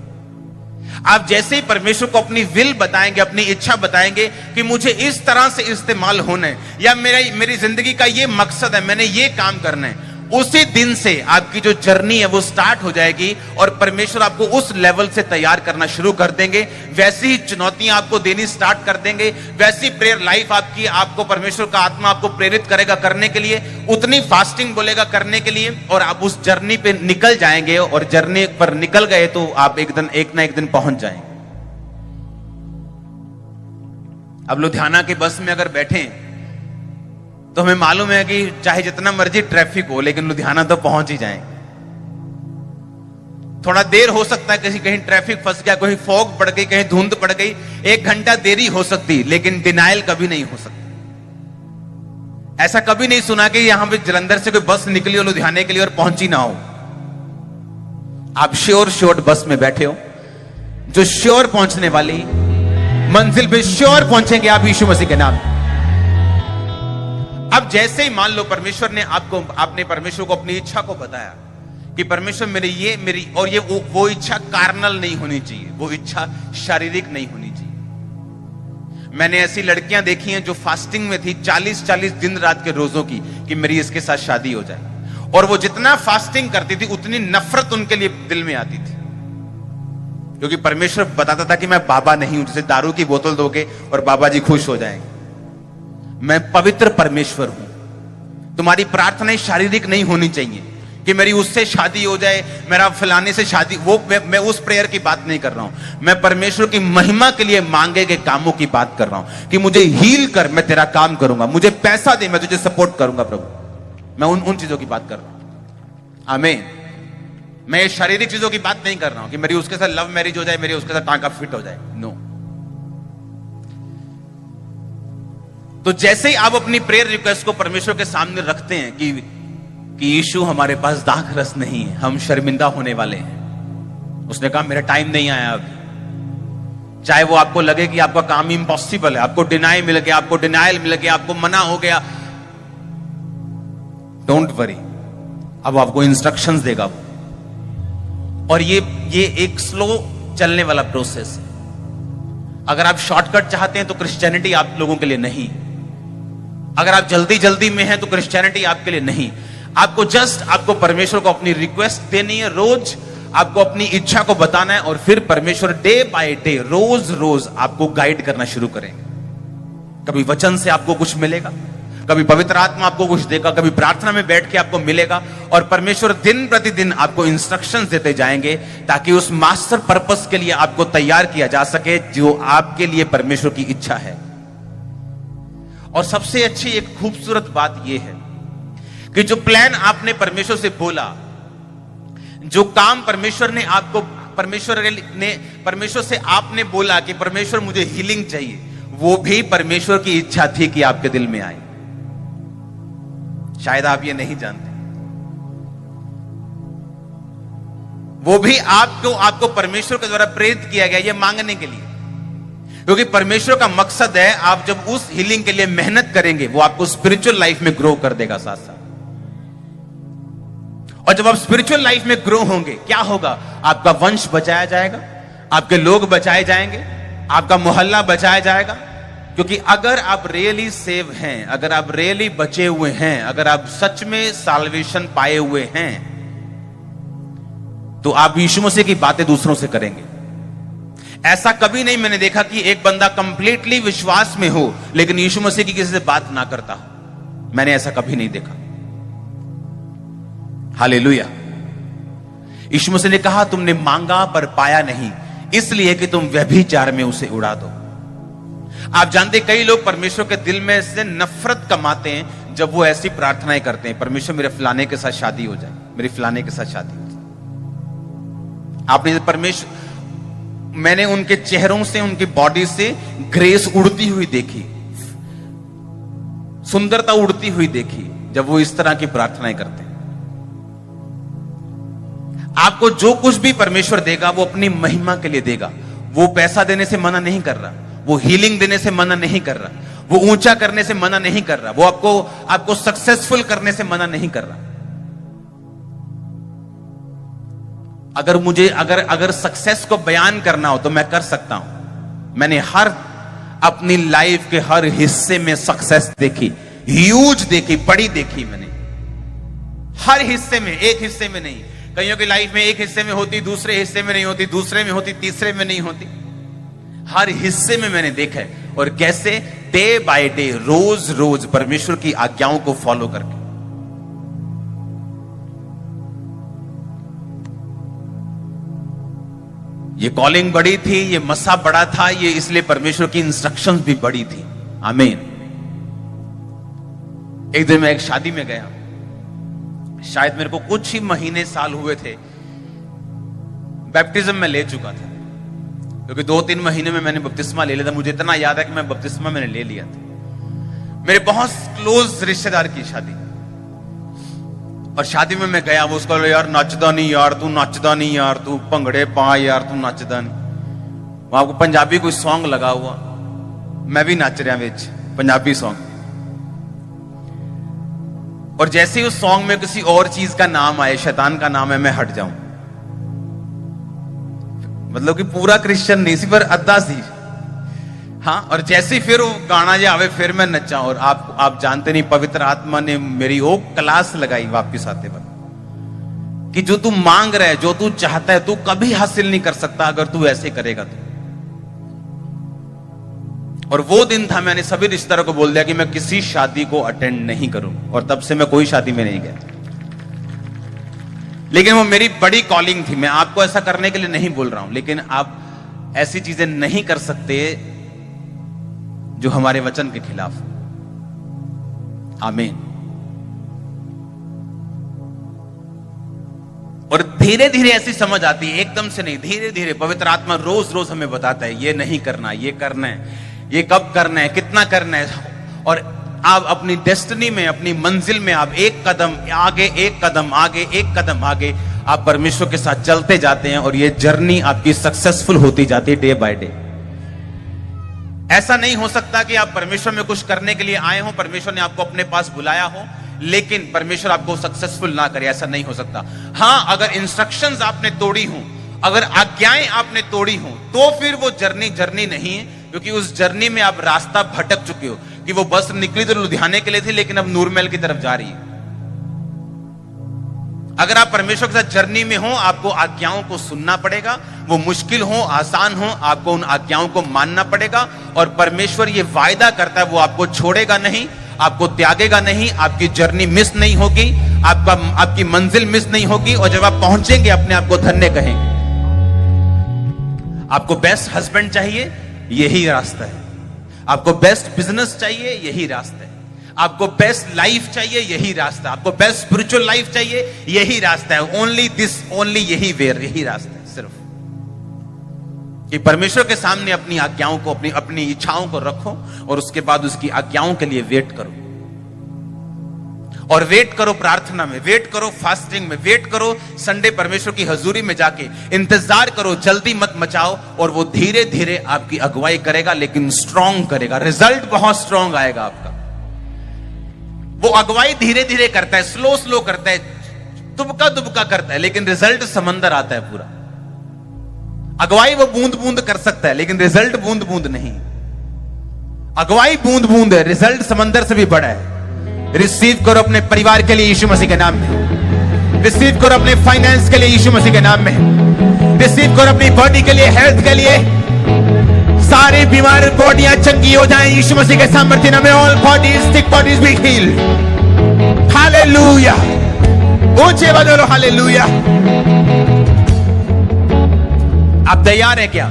आप जैसे ही परमेश्वर को अपनी विल बताएंगे, अपनी इच्छा बताएंगे कि मुझे इस तरह से इस्तेमाल होना है, या मेरी जिंदगी का ये मकसद है, मैंने ये काम करना है, उसी दिन से आपकी जो जर्नी है वो स्टार्ट हो जाएगी, और परमेश्वर आपको उस लेवल से तैयार करना शुरू कर देंगे। वैसी ही चुनौतियां आपको देनी स्टार्ट कर देंगे, वैसी प्रेयर लाइफ आपको परमेश्वर का आत्मा आपको प्रेरित करेगा करने के लिए, उतनी फास्टिंग बोलेगा करने के लिए, और आप उस जर्नी पे निकल जाएंगे। और जर्नी पर निकल गए तो आप एक ना एक दिन पहुंच जाएंगे। अब लुधियाना के बस में अगर बैठे तो हमें मालूम है कि चाहे जितना मर्जी ट्रैफिक हो, लेकिन लुधियाना तो पहुंच ही जाएंगे। थोड़ा देर हो सकता है, कहीं ट्रैफिक फंस गया, कहीं फॉग पड़ गई, कहीं धुंध पड़ गई, 1 घंटा देरी हो सकती, लेकिन डिनाइल कभी नहीं हो सकती। ऐसा कभी नहीं सुना कि यहां पे जलंधर से कोई बस निकली हो लुधियाने के लिए और पहुंची ना हो। आप श्योर बस में बैठे हो, जो श्योर पहुंचने वाली मंजिल पे श्योर पहुंचेंगे आप यीशु मसीह के नाम। अब जैसे ही मान लो परमेश्वर ने आपने परमेश्वर को अपनी इच्छा को बताया कि परमेश्वर मेरी और ये वो इच्छा कार्नल नहीं होनी चाहिए, वो इच्छा शारीरिक नहीं होनी चाहिए। मैंने ऐसी लड़कियां देखी हैं जो फास्टिंग में थी, 40-40 दिन रात के रोजों की, कि मेरी इसके साथ शादी हो जाए। और वो जितना फास्टिंग करती थी उतनी नफरत उनके लिए दिल में आती थी, क्योंकि परमेश्वर बताता था कि मैं बाबा नहीं हूं, जैसे दारू की बोतल दोगे और बाबा जी खुश हो जाएंगे। मैं पवित्र परमेश्वर हूं। तुम्हारी प्रार्थनाएं शारीरिक नहीं होनी चाहिए, कि मेरी उससे शादी हो जाए, मेरा फलाने से शादी, वो मैं उस प्रेयर की बात नहीं कर रहा हूं। मैं परमेश्वर की महिमा के लिए मांगे गए कामों की बात कर रहा हूं कि मुझे हील कर, मैं तेरा काम करूंगा, मुझे पैसा दे, मैं तुझे सपोर्ट करूंगा प्रभु। मैं उन चीजों की बात कर रहा हूं। आमीन। मैं शारीरिक चीजों की बात नहीं कर रहा हूं कि मेरी उसके साथ लव मैरिज हो जाए, मेरी उसके साथ टांका फिट हो जाए। नो। तो जैसे ही आप अपनी प्रेयर रिक्वेस्ट को परमेश्वर के सामने रखते हैं कि यीशु हमारे पास दाख रस नहीं है, हम शर्मिंदा होने वाले हैं, उसने कहा मेरा टाइम नहीं आया अभी। चाहे वो आपको लगे कि आपका काम इम्पॉसिबल है, आपको डिनाई मिल गया, आपको डिनाइल मिल गया, आपको मना हो गया, डोंट वरी, अब आपको इंस्ट्रक्शंस देगा वो। और ये एक स्लो चलने वाला प्रोसेस है। अगर आप शॉर्टकट चाहते हैं तो क्रिश्चियनिटी आप लोगों के लिए नहीं। अगर आप जल्दी जल्दी में हैं तो क्रिश्चियनिटी आपके लिए नहीं। आपको परमेश्वर को अपनी रिक्वेस्ट देनी है, रोज आपको अपनी इच्छा को बताना है, और फिर परमेश्वर डे बाय डे, रोज रोज आपको गाइड करना शुरू करेंगे। कभी वचन से आपको कुछ मिलेगा, कभी पवित्र आत्मा आपको कुछ देगा, कभी प्रार्थना में बैठ के आपको मिलेगा, और परमेश्वर दिन प्रतिदिन आपको इंस्ट्रक्शंस देते जाएंगे ताकि उस मास्टर पर्पस के लिए आपको तैयार किया जा सके जो आपके लिए परमेश्वर की इच्छा है। और सबसे अच्छी एक खूबसूरत बात यह है कि जो प्लान आपने परमेश्वर से बोला, जो काम परमेश्वर से आपने बोला कि परमेश्वर मुझे हीलिंग चाहिए, वो भी परमेश्वर की इच्छा थी कि आपके दिल में आए। शायद आप ये नहीं जानते, वो भी आपको परमेश्वर के द्वारा प्रेरित किया गया ये मांगने के लिए, क्योंकि परमेश्वर का मकसद है आप जब उस हीलिंग के लिए मेहनत करेंगे, वो आपको स्पिरिचुअल लाइफ में ग्रो कर देगा साथ साथ। और जब आप स्पिरिचुअल लाइफ में ग्रो होंगे, क्या होगा? आपका वंश बचाया जाएगा, आपके लोग बचाए जाएंगे, आपका मोहल्ला बचाया जाएगा। क्योंकि अगर आप रियली सेव हैं, अगर आप रियली बचे हुए हैं, अगर आप सच में साल्वेशन पाए हुए हैं, तो आप यीशु मसीह की बातें दूसरों से करेंगे। ऐसा कभी नहीं मैंने देखा कि एक बंदा कंप्लीटली विश्वास में हो लेकिन यीशु मसीह की किसी से बात ना करता हो। मैंने ऐसा कभी नहीं देखा। हालेलुया। यीशु मसीह ने कहा तुमने मांगा पर पाया नहीं, इसलिए कि तुम व्यभिचार में उसे उड़ा दो। आप जानते कई लोग परमेश्वर के दिल में से नफरत कमाते हैं जब वो ऐसी प्रार्थनाएं करते हैं, परमेश्वर मेरे फलाने के साथ शादी हो जाए, मेरी फलाने के साथ शादी हो जाए। आपने परमेश्वर, मैंने उनके चेहरों से, उनकी बॉडी से ग्रेस उड़ती हुई देखी, सुंदरता उड़ती हुई देखी जब वो इस तरह की प्रार्थनाएं करते हैं। आपको जो कुछ भी परमेश्वर देगा वो अपनी महिमा के लिए देगा। वो पैसा देने से मना नहीं कर रहा, वो हीलिंग देने से मना नहीं कर रहा, वो ऊंचा करने से मना नहीं कर रहा, वो आपको सक्सेसफुल करने से मना नहीं कर रहा। अगर सक्सेस को बयान करना हो तो मैं कर सकता हूं। मैंने अपनी लाइफ के हर हिस्से में सक्सेस देखी, ह्यूज देखी, बड़ी देखी मैंने हर हिस्से में, एक हिस्से में नहीं। कईयों की लाइफ में एक हिस्से में होती, दूसरे हिस्से में नहीं होती, दूसरे में होती, तीसरे में नहीं होती। हर हिस्से में मैंने देखा है। और कैसे? डे बाय डे, रोज रोज परमेश्वर की आज्ञाओं को फॉलो करके। ये कॉलिंग बड़ी थी, ये मसा बड़ा था, ये इसलिए परमेश्वर की इंस्ट्रक्शंस भी बड़ी थी। आमीन। एक दिन मैं एक शादी में गया, शायद मेरे को कुछ ही महीने साल हुए थे, बैप्टिज्म में ले चुका था, क्योंकि 2-3 महीने में मैंने बपतिस्मा ले लिया था। मुझे इतना याद है कि मैं बपतिस्मा मैंने ले लिया था। मेरे बहुत क्लोज रिश्तेदार की शादी, और शादी में मैं गया, वो उसको यार नचदा नहीं यार, तू नचदा नहीं यार, तू भंगड़े पा यार, तू नचदा नहीं। वहां को पंजाबी कोई सॉन्ग लगा हुआ, मैं भी नच रहा विच पंजाबी सॉन्ग। और जैसे ही उस सॉन्ग में किसी और चीज का नाम आए, शैतान का नाम है, मैं हट जाऊं। मतलब कि पूरा क्रिश्चियन नहीं सी, पर अद्धा सी। हाँ, और जैसे फिर वो गाना जो आवे फिर मैं नचा। और आप जानते नहीं, पवित्र आत्मा ने मेरी वो क्लास लगाई वापिस आते वक्त कि जो तू मांग रहा है, जो तू चाहता है, तू कभी हासिल नहीं कर सकता अगर तू ऐसे करेगा तो। और वो दिन था, मैंने सभी रिश्तेदारों को बोल दिया कि मैं किसी शादी को अटेंड नहीं करूं, और तब से मैं कोई शादी में नहीं गया। लेकिन वो मेरी बड़ी कॉलिंग थी। मैं आपको ऐसा करने के लिए नहीं बोल रहा हूं, लेकिन आप ऐसी चीजें नहीं कर सकते जो हमारे वचन के खिलाफ। आमीन। और धीरे धीरे ऐसी समझ आती है, एकदम से नहीं, धीरे धीरे पवित्र आत्मा रोज रोज हमें बताता है ये नहीं करना, ये करना है, ये कब करना है, कितना करना है। और आप अपनी डेस्टिनी में, अपनी मंजिल में आप एक कदम आगे, एक कदम आगे, एक कदम आगे आप परमेश्वर के साथ चलते जाते हैं और ये जर्नी आपकी सक्सेसफुल होती जाती है डे बाय डे। ऐसा नहीं हो सकता कि आप परमेश्वर में कुछ करने के लिए आए हो, परमेश्वर ने आपको अपने पास बुलाया हो, लेकिन परमेश्वर आपको सक्सेसफुल ना करे। ऐसा नहीं हो सकता। हां, अगर इंस्ट्रक्शंस आपने तोड़ी हो, अगर आज्ञाएं आपने तोड़ी हो, तो फिर वो जर्नी नहीं है, क्योंकि उस जर्नी में आप रास्ता भटक चुके हो। कि वो बस निकली तो लुधियाने के लिए थी, लेकिन अब नूरमहल की तरफ जा रही है। अगर आप परमेश्वर के साथ जर्नी में हो, आपको आज्ञाओं को सुनना पड़ेगा। वो मुश्किल हो, आसान हो, आपको उन आज्ञाओं को मानना पड़ेगा। और परमेश्वर ये वायदा करता है, वो आपको छोड़ेगा नहीं, आपको त्यागेगा नहीं, आपकी जर्नी मिस नहीं होगी, आपकी मंजिल मिस नहीं होगी। और जब आप पहुंचेंगे, अपने आप को धन्य कहेंगे। आपको बेस्ट हस्बैंड चाहिए, यही रास्ता है। आपको बेस्ट बिजनेस चाहिए, यही रास्ता है। आपको बेस्ट लाइफ चाहिए, यही रास्ता। आपको बेस्ट स्पिरिचुअल लाइफ चाहिए, यही रास्ता है। ओनली दिस, ओनली यही वेयर, यही रास्ता है सिर्फ। कि परमेश्वर के सामने अपनी आज्ञाओं को, अपनी इच्छाओं को रखो और उसके बाद उसकी आज्ञाओं के लिए वेट करो। और वेट करो प्रार्थना में, वेट करो फास्टिंग में, वेट करो संडे परमेश्वर की हजूरी में जाके। इंतजार करो, जल्दी मत मचाओ। और वो धीरे धीरे आपकी अगुवाई करेगा, लेकिन स्ट्रांग करेगा। रिजल्ट बहुत स्ट्रांग आएगा आपका। वो अगुवाई धीरे धीरे करता है, स्लो स्लो करता है, दुबका दुबका करता है, लेकिन रिजल्ट समंदर आता है पूरा। अगुवाई वो बूंद बूंद कर सकता है, लेकिन रिजल्ट बूंद बूंद नहीं। अगुवाई बूंद बूंद है, रिजल्ट समंदर से भी बड़ा है। रिसीव करो अपने परिवार के लिए यीशु मसीह के नाम में। रिसीव करो अपने फाइनेंस के लिए यीशु मसीह के नाम में। रिसीव करो अपनी बॉडी के लिए, हेल्थ के लिए। सारी बीमार बॉडियां चंगी हो जाएं यीशु मसीह के सामर्थ्य नाम में। All bodies, sick bodies be healed. Hallelujah. ऊंचे बजाओ हालेलुया। आप तैयार हैं क्या?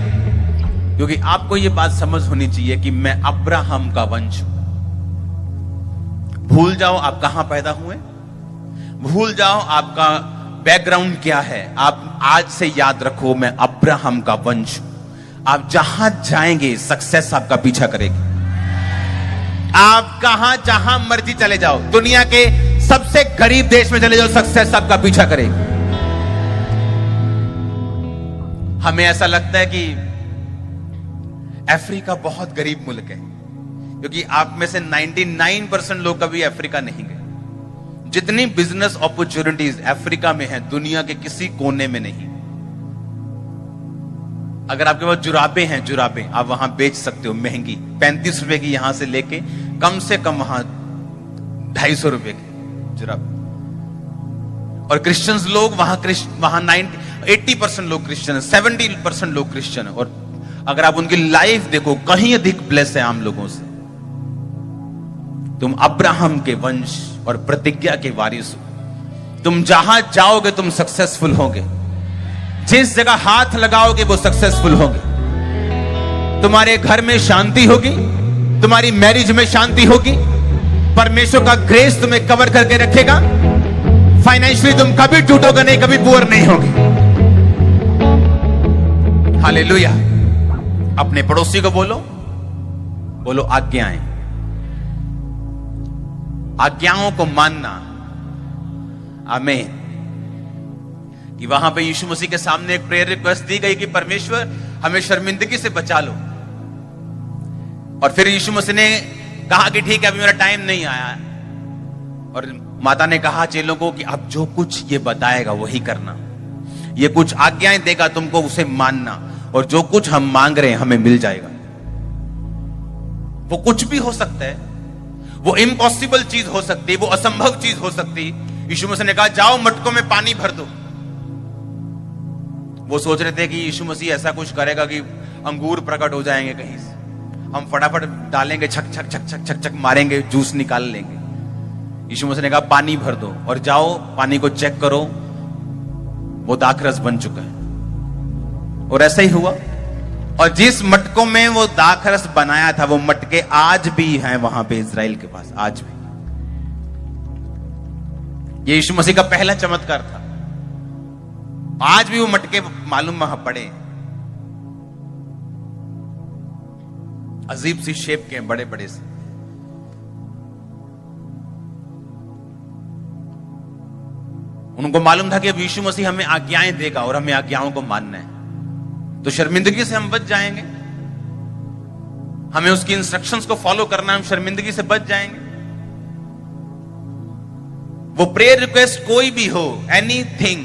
क्योंकि आपको यह बात समझ होनी चाहिए कि मैं अब्राहम का वंश हूं। भूल जाओ आप कहां पैदा हुए, भूल जाओ आपका बैकग्राउंड क्या है। आप आज से याद रखो, मैं अब्राहम का वंश हूं। आप जहां जाएंगे, सक्सेस आपका पीछा करेगी। आप जहां मर्जी चले जाओ, दुनिया के सबसे गरीब देश में चले जाओ, सक्सेस आपका पीछा करेगी। हमें ऐसा लगता है कि अफ्रीका बहुत गरीब मुल्क है, क्योंकि आप में से 99% लोग कभी अफ्रीका नहीं गए। जितनी बिजनेस अपॉर्चुनिटीज अफ्रीका में है, दुनिया के किसी कोने में नहीं। अगर आपके पास जुराबें हैं, जुराबें आप वहां बेच सकते हो महंगी, 35 रुपए की, यहां से लेके कम से कम वहां 250 रुपए की जुराब। और क्रिश्चियंस लोग वहां 80% लोग क्रिश्चियन है, 70% लोग क्रिश्चियन है। और अगर आप उनकी लाइफ देखो, कहीं अधिक ब्लेस है आम लोगों से। तुम अब्राहम के वंश और प्रतिज्ञा के वारिस हो। तुम जहां जाओगे तुम सक्सेसफुल होगे। जिस जगह हाथ लगाओगे वो सक्सेसफुल होगे। तुम्हारे घर में शांति होगी, तुम्हारी मैरिज में शांति होगी, परमेश्वर का ग्रेस तुम्हें कवर करके रखेगा। फाइनेंशियली तुम कभी टूटोगे नहीं, कभी पुअर नहीं होगी। हालेलुया। अपने पड़ोसी को बोलो आज्ञाएं। आज्ञाओं को मानना। आमीन। कि वहां पे यीशु मसीह के सामने एक प्रेयर रिक्वेस्ट दी गई कि परमेश्वर हमें शर्मिंदगी से बचा लो। और फिर यीशु मसीह ने कहा कि ठीक है, अभी मेरा टाइम नहीं आया। और माता ने कहा चेलों को कि अब जो कुछ ये बताएगा वही करना। ये कुछ आज्ञाएं देगा तुमको, उसे मानना। और जो कुछ हम मांग रहे हैं हमें मिल जाएगा। वो कुछ भी हो सकता है, वो इम्पॉसिबल चीज हो सकती है, वो असंभव चीज हो सकती है। यीशु मसीह ने कहा जाओ मटकों में पानी भर दो। वो सोच रहे थे कि यीशु मसीह ऐसा कुछ करेगा कि अंगूर प्रकट हो जाएंगे कहीं से, हम फटाफट डालेंगे, छक छक छक छक छक छक मारेंगे, जूस निकाल लेंगे। यीशु मसीह ने कहा पानी भर दो और जाओ, पानी को चेक करो, वो दाखरस बन चुका है। और ऐसा ही हुआ। और जिस मटकों में वो दाखरस बनाया था, वो मटके आज भी हैं वहां पे इजराइल के पास, आज भी। ये यीशु मसीह का पहला चमत्कार था। आज भी वो मटके मालूम वहां पड़े, अजीब सी शेप के, बड़े बड़े से। उनको मालूम था कि अब यीशु मसीह हमें आज्ञाएं देगा और हमें आज्ञाओं को मानना है, तो शर्मिंदगी से हम बच जाएंगे। हमें उसकी इंस्ट्रक्शंस को फॉलो करना है, हम शर्मिंदगी से बच जाएंगे। वो प्रेयर रिक्वेस्ट कोई भी हो, एनीथिंग,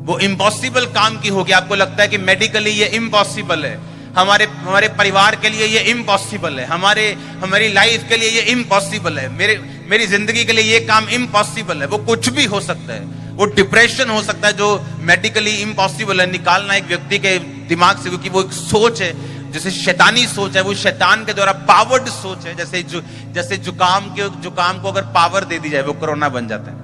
वो इम्पॉसिबल काम की होगी। आपको लगता है कि मेडिकली ये इम्पॉसिबल है, हमारे परिवार के लिए ये इम्पॉसिबल है, हमारी लाइफ के लिए ये इम्पॉसिबल है, मेरी जिंदगी के लिए ये काम इम्पॉसिबल है। वो कुछ भी हो सकता है। वो डिप्रेशन हो सकता है जो मेडिकली इम्पॉसिबल है निकालना एक व्यक्ति के दिमाग से, क्योंकि वो एक सोच है, जैसे शैतानी सोच है, वो शैतान के द्वारा पावर्ड सोच है। जैसे जुकाम को अगर पावर दे दी जाए वो कोरोना बन जाता है,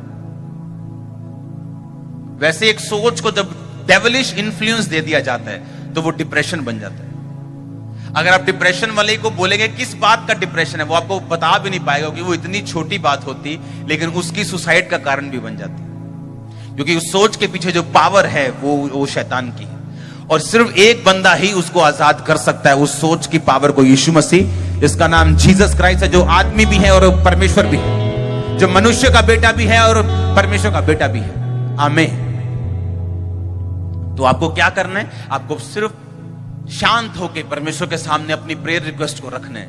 वैसे एक सोच को जब डेविलिश इन्फ्लुएंस दे दिया जाता है तो वो डिप्रेशन बन जाता है। अगर आप डिप्रेशन वाले को बोलेंगे किस बात का डिप्रेशन है, वो आपको बता भी नहीं पाएगा कि वो इतनी छोटी बात होती, लेकिन उसकी सुसाइड का कारण भी बन जाती, क्योंकि उस सोच के पीछे जो पावर है वो शैतान की है। और सिर्फ एक बंदा ही उसको आजाद कर सकता है, उस सोच की पावर को, यीशु मसीह, जिसका नाम जीसस क्राइस्ट है, जो आदमी भी है और परमेश्वर भी है, जो मनुष्य का बेटा भी है और परमेश्वर का बेटा भी है। आमीन। तो आपको क्या करना है? आपको सिर्फ शांत होकर परमेश्वर के सामने अपनी प्रेयर रिक्वेस्ट को रखना है।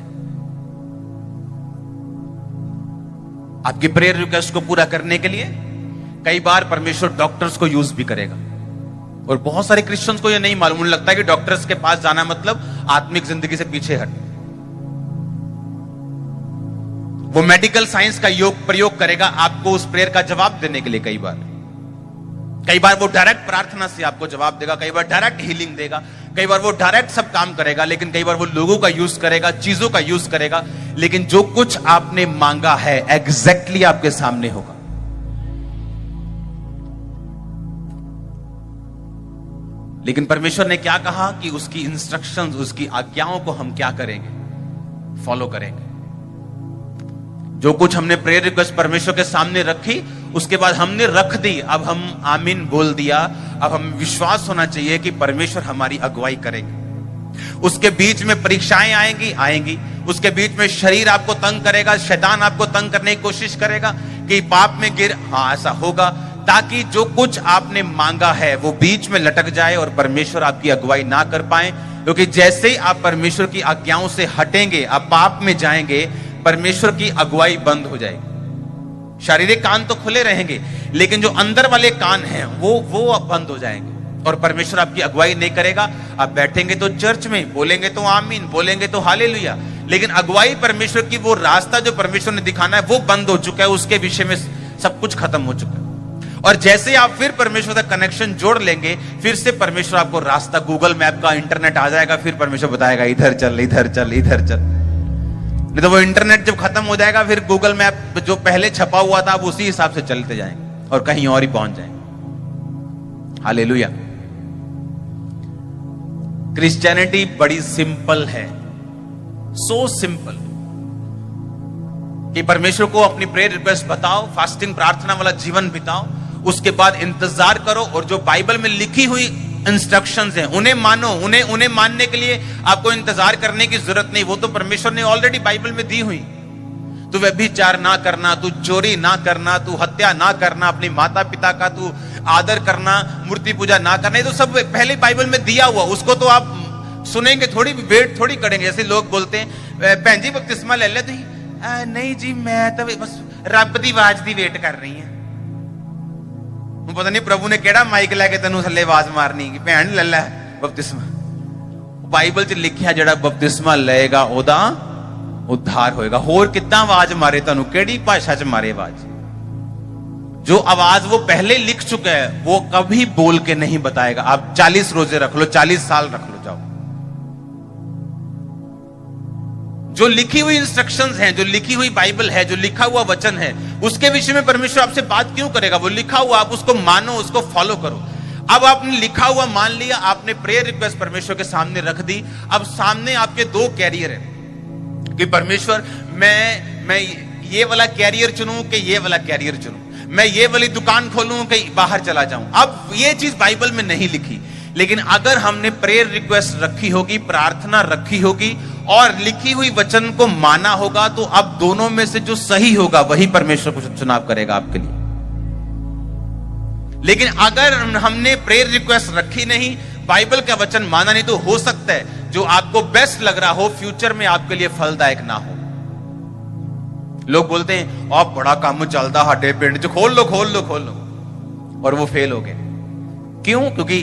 आपकी प्रेयर रिक्वेस्ट को पूरा करने के लिए कई बार परमेश्वर डॉक्टर्स को यूज भी करेगा। और बहुत सारे क्रिश्चियंस को यह नहीं मालूम, उन्हें लगता है कि डॉक्टर्स के पास जाना मतलब आत्मिक जिंदगी से पीछे हट। वो मेडिकल साइंस का प्रयोग करेगा आपको उस प्रेयर का जवाब देने के लिए। कई बार वो डायरेक्ट प्रार्थना से आपको जवाब देगा, कई बार डायरेक्ट हीलिंग देगा, कई बार वो डायरेक्ट सब काम करेगा, लेकिन कई बार वो लोगों का यूज करेगा, चीजों का यूज करेगा, लेकिन जो कुछ आपने मांगा है एग्जैक्टली आपके सामने होगा। लेकिन परमेश्वर ने क्या कहा कि उसकी इंस्ट्रक्शंस, उसकी आज्ञाओं को हम क्या करेंगे? फॉलो करेंगे। जो कुछ हमने प्रेयर रिक्वेस्ट परमेश्वर के सामने रखी, उसके बाद हमने रख दी, अब हम आमीन बोल दिया, अब हमें विश्वास होना चाहिए कि परमेश्वर हमारी अगुवाई करेंगे। उसके बीच में परीक्षाएं आएंगी, उसके बीच में शरीर आपको तंग करेगा, शैतान आपको तंग करने की कोशिश करेगा कि पाप में गिर, हाँ ऐसा होगा, ताकि जो कुछ आपने मांगा है वो बीच में लटक जाए और परमेश्वर आपकी अगुवाई ना कर पाए। क्योंकि जैसे ही आप परमेश्वर की आज्ञाओं से हटेंगे, आप पाप में जाएंगे, परमेश्वर की अगुवाई बंद हो जाएगी। शारीरिक कान तो खुले रहेंगे, लेकिन जो अंदर वाले कान हैं वो अब बंद हो जाएंगे और परमेश्वर आपकी अगुवाई नहीं करेगा। आप बैठेंगे तो चर्च में, बोलेंगे तो आमीन, बोलेंगे तो हालेलुया, लेकिन अगुवाई परमेश्वर की, वो रास्ता जो परमेश्वर ने दिखाना है वो बंद हो चुका है, उसके विषय में सब कुछ खत्म हो चुका है। और जैसे आप फिर परमेश्वर का कनेक्शन जोड़ लेंगे, फिर से परमेश्वर आपको रास्ता, गूगल मैप का इंटरनेट आ जाएगा, फिर परमेश्वर बताएगा इधर चल, इधर चल, इधर चल। नहीं तो वो इंटरनेट जब खत्म हो जाएगा, फिर गूगल मैप जो पहले छपा हुआ था, आप उसी हिसाब से चलते जाएंगे और कहीं और ही पहुंच जाएंगे। हालेलुया। क्रिश्चियनिटी बड़ी सिंपल है, सो सिंपल कि परमेश्वर को अपनी प्रेयर रिक्वेस्ट बताओ, फास्टिंग प्रार्थना वाला जीवन बिताओ, उसके बाद इंतजार करो और जो बाइबल में लिखी हुई इंस्ट्रक्शंस हैं उन्हें मानो। उन्हें मानने के लिए आपको इंतजार करने की जरूरत नहीं, वो तो परमेश्वर ने ऑलरेडी बाइबल में दी हुई। तू व्यभिचार ना करना, तू चोरी ना करना, तू हत्या ना करना, अपने माता पिता का तू आदर करना, मूर्ति पूजा ना करना, ये तो सब पहले बाइबल में दिया हुआ। उसको तो आप सुनेंगे थोड़ी, वेट थोड़ी करेंगे। जैसे लोग बोलते हैं भैन जी बपतिस्मा ले ले, नहीं जी मैं तो बस रब दी आवाज दी वेट कर रही है। पता नहीं प्रभु ने केड़ा माइक लैके तेनू थल्ले आवाज मारनी कि भैन ले लै बपतिस्मा। बाइबल च लिखिया जेड़ा बपतिस्मा लेगा ओदा उद्धार होएगा। होर कितना आवाज मारे तुहानू, केड़ी भाषा च मारे आवाज? जो आवाज वो पहले लिख चुका है वो कभी बोल के नहीं बताएगा। आप 40 रोजे रख लो, 40 साल रख लो, जाओ। जो लिखी हुई इंस्ट्रक्शंस हैं, जो लिखी हुई बाइबल है, जो लिखा हुआ वचन है, उसके विषय में परमेश्वर आपसे बात क्यों करेगा? वो लिखा हुआ, आप उसको मानो, उसको फॉलो करो। अब आपने लिखा हुआ मान लिया, आपने प्रेयर रिक्वेस्ट परमेश्वर के सामने रख दी। अब सामने आपके दो कैरियर है कि परमेश्वर मैं ये वाला कैरियर चुनूं कि ये वाला कैरियर चुनूं, मैं ये वाली दुकान खोलूं कि बाहर चला जाऊं। अब ये चीज बाइबल में नहीं लिखी, लेकिन अगर हमने प्रेयर रिक्वेस्ट रखी होगी, प्रार्थना रखी होगी और लिखी हुई वचन को माना होगा, तो अब दोनों में से जो सही होगा वही परमेश्वर को चुनाव करेगा आपके लिए। लेकिन अगर हमने प्रेयर रिक्वेस्ट रखी नहीं, बाइबल का वचन माना नहीं, तो हो सकता है जो आपको बेस्ट लग रहा हो फ्यूचर में आपके लिए फलदायक ना हो। लोग बोलते हैं आप बड़ा काम चलता हाडे पिंड जो खोल लो, और वो फेल हो गए। क्यों? क्योंकि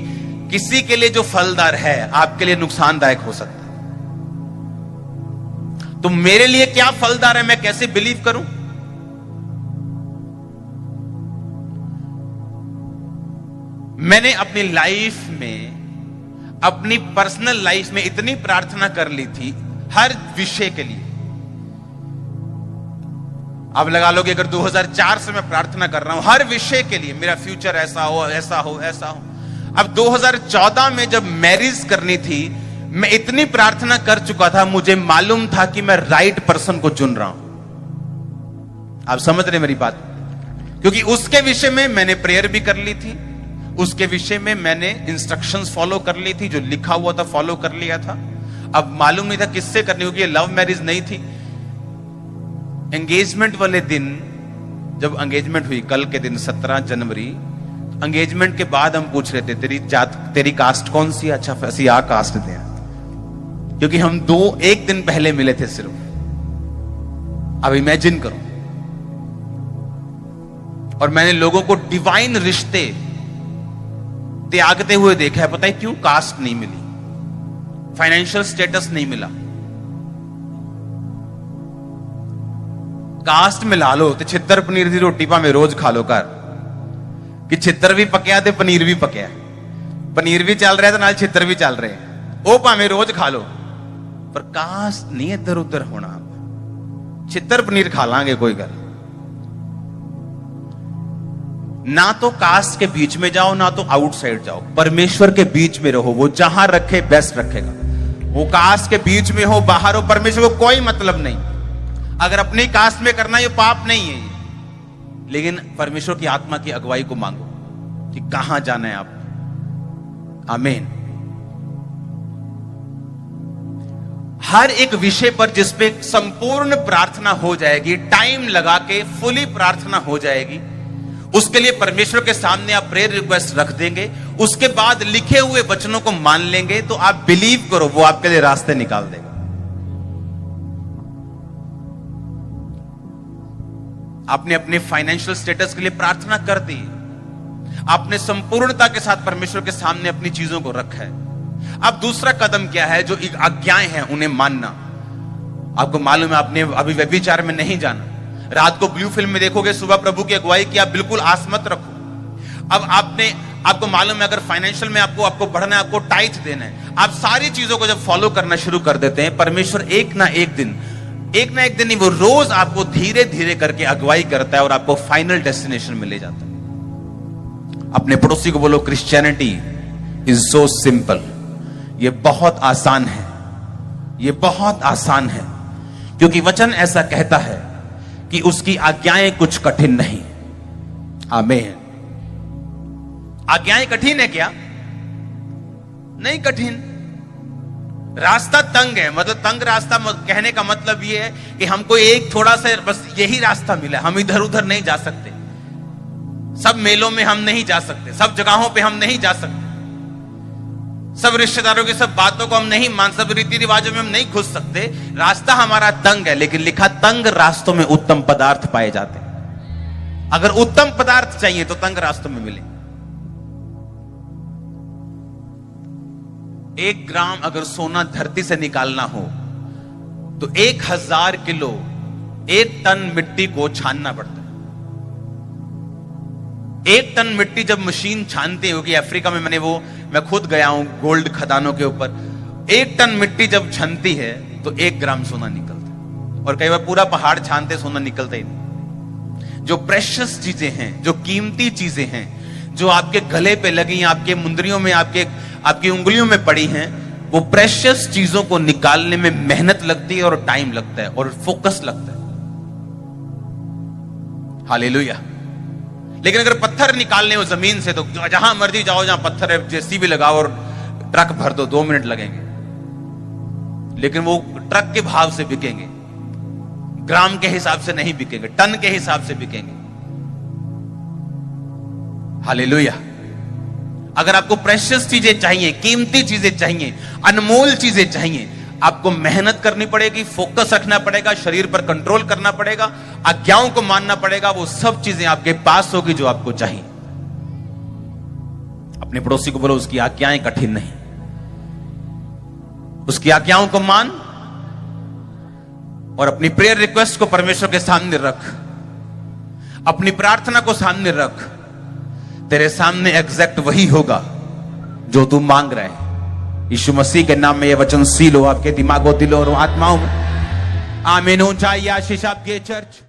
किसी के लिए जो फलदार है आपके लिए नुकसानदायक हो सकता है। तो मेरे लिए क्या फलदार है, मैं कैसे बिलीव करूं? मैंने अपनी लाइफ में, अपनी पर्सनल लाइफ में इतनी प्रार्थना कर ली थी हर विषय के लिए। अब लगा लो कि अगर 2004 से मैं प्रार्थना कर रहा हूं हर विषय के लिए, मेरा फ्यूचर ऐसा हो, ऐसा हो, ऐसा हो। अब 2014 में जब मैरिज करनी थी, मैं इतनी प्रार्थना कर चुका था, मुझे मालूम था कि मैं राइट पर्सन को चुन रहा हूं। आप समझ रहे मेरी बात? क्योंकि उसके विषय में मैंने प्रेयर भी कर ली थी, उसके विषय में मैंने इंस्ट्रक्शंस फॉलो कर ली थी, जो लिखा हुआ था फॉलो कर लिया था। अब मालूम नहीं था किससे करनी होगी, ये लव मैरिज नहीं थी। एंगेजमेंट वाले दिन, जब एंगेजमेंट हुई कल के दिन 17 जनवरी, एंगेजमेंट के बाद हम पूछ रहे थे तेरी कास्ट कौन सी? अच्छा ऐसी आ कास्ट दे, क्योंकि हम एक दिन पहले मिले थे सिर्फ। अब इमेजिन करो। और मैंने लोगों को डिवाइन रिश्ते त्यागते हुए देखा है। पता है क्यों? कास्ट नहीं मिली, फाइनेंशियल स्टेटस नहीं मिला। कास्ट मिला लो तो छितर पनीर की रोटी भावे रोज खा लो घर, कि छितर भी पकया ते पनीर भी पकया, पनीर भी चल रहा है नाल छितर भी चल रहे हैं, वो भावे रोज खा लो, पर कास्ट नहीं इधर उधर होना। छितर पनीर खा लांगे कोई गल ना। तो कास्ट के बीच में जाओ, ना तो आउटसाइड जाओ, परमेश्वर के बीच में रहो। वो जहां रखे बेस्ट रखेगा। वो कास्ट के बीच में हो, बाहर हो, परमेश्वर को कोई मतलब नहीं। अगर अपनी कास्ट में करना ये पाप नहीं है, लेकिन परमेश्वर की आत्मा की अगुवाई को मांगो कि कहां जाना है आप। आमीन। हर एक विषय पर जिस पे संपूर्ण प्रार्थना हो जाएगी, टाइम लगा के फुली प्रार्थना हो जाएगी, उसके लिए परमेश्वर के सामने आप प्रेयर रिक्वेस्ट रख देंगे। उसके बाद लिखे हुए वचनों को मान लेंगे, तो आप बिलीव करो वो आपके लिए रास्ते निकाल देगा। आपने अपने फाइनेंशियल स्टेटस के लिए प्रार्थना कर दी, आपने संपूर्णता के साथ परमेश्वर के सामने अपनी चीजों को रखा है। अब दूसरा कदम क्या है? जो आज्ञाएं हैं उन्हें मानना। आपको मालूम है आपने अभी व्यभिचार में नहीं जाना, रात को ब्लू फिल्म में देखोगे, सुबह प्रभु की अगुवाई की, आप बिल्कुल आस मत रखो। अब आपको मालूम है अगर फाइनेंशियल में आपको बढ़ना है, आपको टाइथ देना है, आप सारी चीजों को जब फॉलो करना शुरू कर देते हैं, परमेश्वर एक ना एक दिन नहीं, वो रोज आपको धीरे धीरे करके अगुवाई करता है और आपको फाइनल डेस्टिनेशन में ले जाता है। अपने पड़ोसी को बोलो, क्रिश्चियनिटी इज सो सिंपल। ये बहुत आसान है, ये बहुत आसान है, क्योंकि वचन ऐसा कहता है कि उसकी आज्ञाएं कुछ कठिन नहीं। आमीन। आज्ञाएं कठिन है क्या? नहीं कठिन। रास्ता तंग है, मतलब तंग रास्ता कहने का मतलब यह है कि हमको एक थोड़ा सा बस यही रास्ता मिला, हम इधर उधर नहीं जा सकते, सब मेलों में हम नहीं जा सकते, सब जगहों पे हम नहीं जा सकते, सब रिश्तेदारों की सब बातों को हम नहीं मान, सब रीति रिवाजों में हम नहीं घुस सकते। रास्ता हमारा तंग है, लेकिन लिखा तंग रास्तों में उत्तम पदार्थ पाए जाते हैं। अगर उत्तम पदार्थ चाहिए तो तंग रास्तों में मिले। 1 ग्राम अगर सोना धरती से निकालना हो तो 1000 किलो 1 टन मिट्टी को छानना पड़ता है। 1 टन मिट्टी जब मशीन छानती होगी, अफ्रीका में मैं खुद गया हूं गोल्ड खदानों के ऊपर, 1 टन मिट्टी जब छनती है तो 1 ग्राम सोना निकलता है। और कई बार पूरा पहाड़ छानते सोना निकलता ही नहीं। जो प्रेशियस चीजें हैं, जो कीमती चीजें हैं, जो आपके गले पे लगी, आपके मुंदरियों में, आपकी उंगलियों में पड़ी हैं, वो प्रेशियस चीजों को निकालने में मेहनत लगती है और टाइम लगता है और फोकस लगता है। हालेलुया। लेकिन अगर पत्थर निकालने हो जमीन से, तो जहां मर्जी जाओ, जहां पत्थर है जेसीबी लगाओ और ट्रक भर दो, 2 मिनट लगेंगे। लेकिन वो ट्रक के भाव से बिकेंगे, ग्राम के हिसाब से नहीं बिकेंगे, टन के हिसाब से बिकेंगे। हालेलुया। अगर आपको प्रेशियस चीजें चाहिए, कीमती चीजें चाहिए, अनमोल चीजें चाहिए, आपको मेहनत करनी पड़ेगी, फोकस रखना पड़ेगा, शरीर पर कंट्रोल करना पड़ेगा, आज्ञाओं को मानना पड़ेगा। वो सब चीजें आपके पास होगी जो आपको चाहिए। अपने पड़ोसी को बोलो, उसकी आज्ञाएं कठिन नहीं, उसकी आज्ञाओं को मान और अपनी प्रेयर रिक्वेस्ट को परमेश्वर के सामने रख, अपनी प्रार्थना को सामने रख। तेरे सामने एग्जैक्ट वही होगा जो तू मांग रहा है। यीशु मसीह के नाम में यह वचन सील हो आपके दिमागों, दिलों और आत्माओं में। आमीन हो। चाहिए आशीष आपके चर्च।